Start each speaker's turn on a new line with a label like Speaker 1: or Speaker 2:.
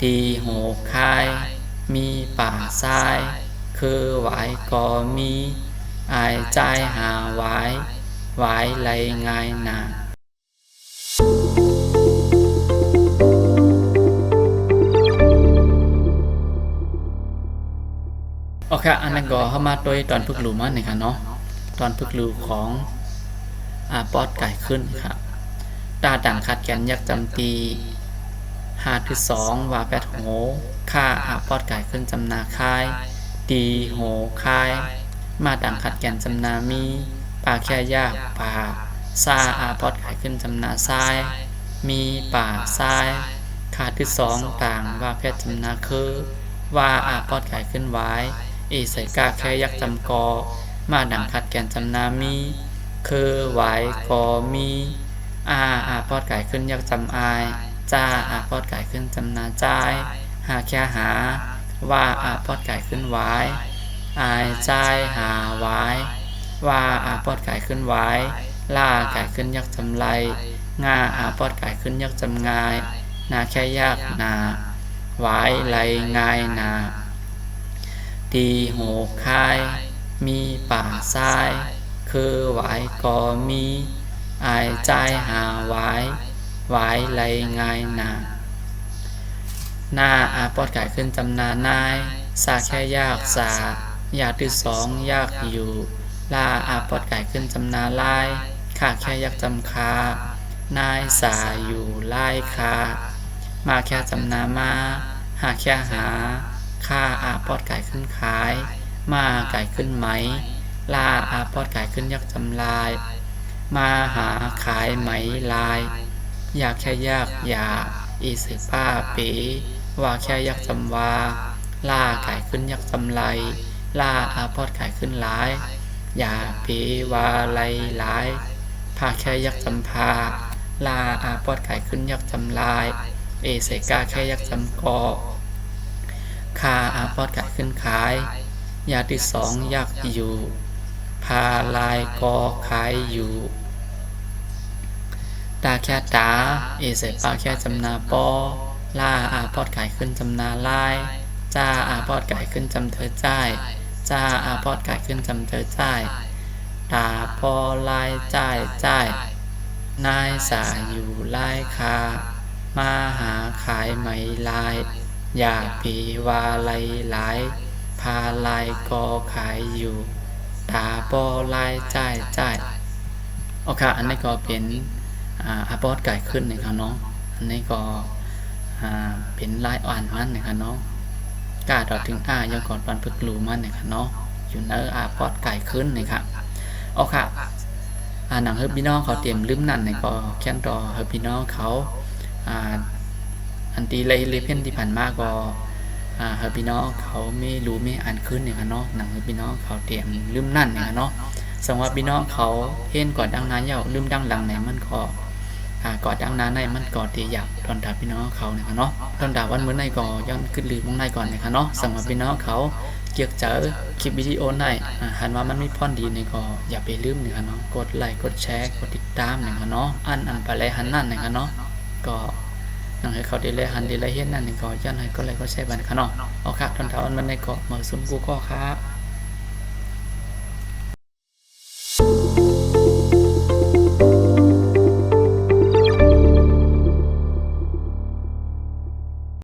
Speaker 1: ตีโหคายมีป่าทรายคือหวายก็มีอายใจหาหวายหวายไหลง่ายนาโอเคอันนั้นก็เข้ามาโดยตอนพึกหลูมันนะครับเนาะตอนพึกหลูของปอดไก่ขึ้นครับตาต่างขัดแกนยักจำตี5-2ว่าแปดโหค่าปอดไก่ขึ้นจำนาคายตีโหคายมาต่างขัดแกนจำนามีป่าแค่ยากป่าซาปอดไก่ขึ้นจำนาทรายมีป่าทรายขาด2ต่างว่าแพทย์จำนาคือว่าปอดไก่ขึ้นไว้ใส่กาแค่ยักจำกอมาดังขัดแกนจำนามีคือไว้กอมีปอดไก่ขึ้นยักจำอายจ้าปอดไก่ขึ้นจำนาจ่ายหาแค่หาว่าปอดไก่ขึ้นไว้อายจ่ายหาไว้ว่าปอดไก่ขึ้นไว้ล่าไก่ขึ้นยักจำไรงาปอดไก่ขึ้นยักจำงายนาแค่ยากนาไว้ไหลง่ายนาตีโหคายมีป่าทรายคือหวายก็มีอายใจหาหวายหวายไหลง่ายนาหน้าปอดไก่ขึ้นจำนานายสาแค่ยากสายาก2ยากอยู่ลาปอดไก่ขึ้นจำนาลายข้าแค่ยักจำคานายสาอยู่ไล่คามาแค่จำนามาหาแค่หาค่าปอดไก่ขึ้นขายมาไก่ขึ้นไหมลาปอดไก่ขึ้นยักจำลายมาหาขายไหมลายอยากแค่ยากอย่าสือป้าเป๋ว่าแค่ยักจำวาล่าไก่ขึ้นยักจำไลล่าปอดไก่ขึ้นหลายอย่าเป๋ว่าไลหลายพาแค่ยักจำพาลาปอดไก่ขึ้นยักจำลายใส่กาแค่ยักจำกอคาปอดไก่ขึ้นขายยา2ยักอยู่พาลายกอขายอยู่ตาแค่ตาใส่ปาแค่จำนาปอล่าปอดไก่ขึ้นจำนาลายจ้าปอดไก่ขึ้นจำเธอจ่ายจ้าปอดไก่ขึ้นจำเธอจ่ายตาปอลายจ่ายจ่ายนายสาอยู่ลายคามาหาขายไหมลายอย่าปีวาไลหลายพาลายกอขายอยู่ตาปอลายจ่ายจ่ายโอเคอันนี้ก็เป็นปอดไก่ขึ้นนะครับเนาะอันนี้ก็เป็นลายอ่านมันนะครับเนาะกาดอถึงยังก่อนปันพึกลูมันนะครับเนาะอยู่ในปอดไก่ขึ้นนะครับโอเคหนังเฮอร์พี่น้องเขาเตรียมลืมนั่นเนี่ยก็แค่รอเฮอร์พี่น้องเขาอันตีเลยเพ่นที่ผ่านมาก็เฮอร์พี่น้องเขาไม่รู้ไม่อ่านขึ้นเนี่ยครับเนาะหนังเฮอร์พี่น้องเขาเตรียมลืมนั่นเนี่ยเนาะสำหรับพี่น้องเขาเห็นก่อนดังนั้นเยาลืมดังหลังไหนมันก็ก่อนดังนั้นในมันก่อตีหยับตอนด่าพี่น้องเขาเนี่ยครับเนาะตอนด่าวันมื้อในก็ย้อนขึ้นลืมมองในก่อนเนี่ยครับเนาะสำหรับพี่น้องเขาเกี่ยวเจอคลิปวิดีโอในหันว่ามันมีพรดีเนี่ยก็อย่าไปลืมเนี่ยครับเนาะกดไลค์กดแชร์กดติดตามเนี่ยครับเนาะอันไปเลยหันนั่นเนี่ยครับเนาะก็นั่งให้เขาได้เลยหันได้เลยเห็นนั่นเนี่ยก็ย้อนให้ก็เลยก็แชร์บันครับเนาะเอาค่ะตอนด่าวันมื้อในก็มาซุ่มกูก็ครับ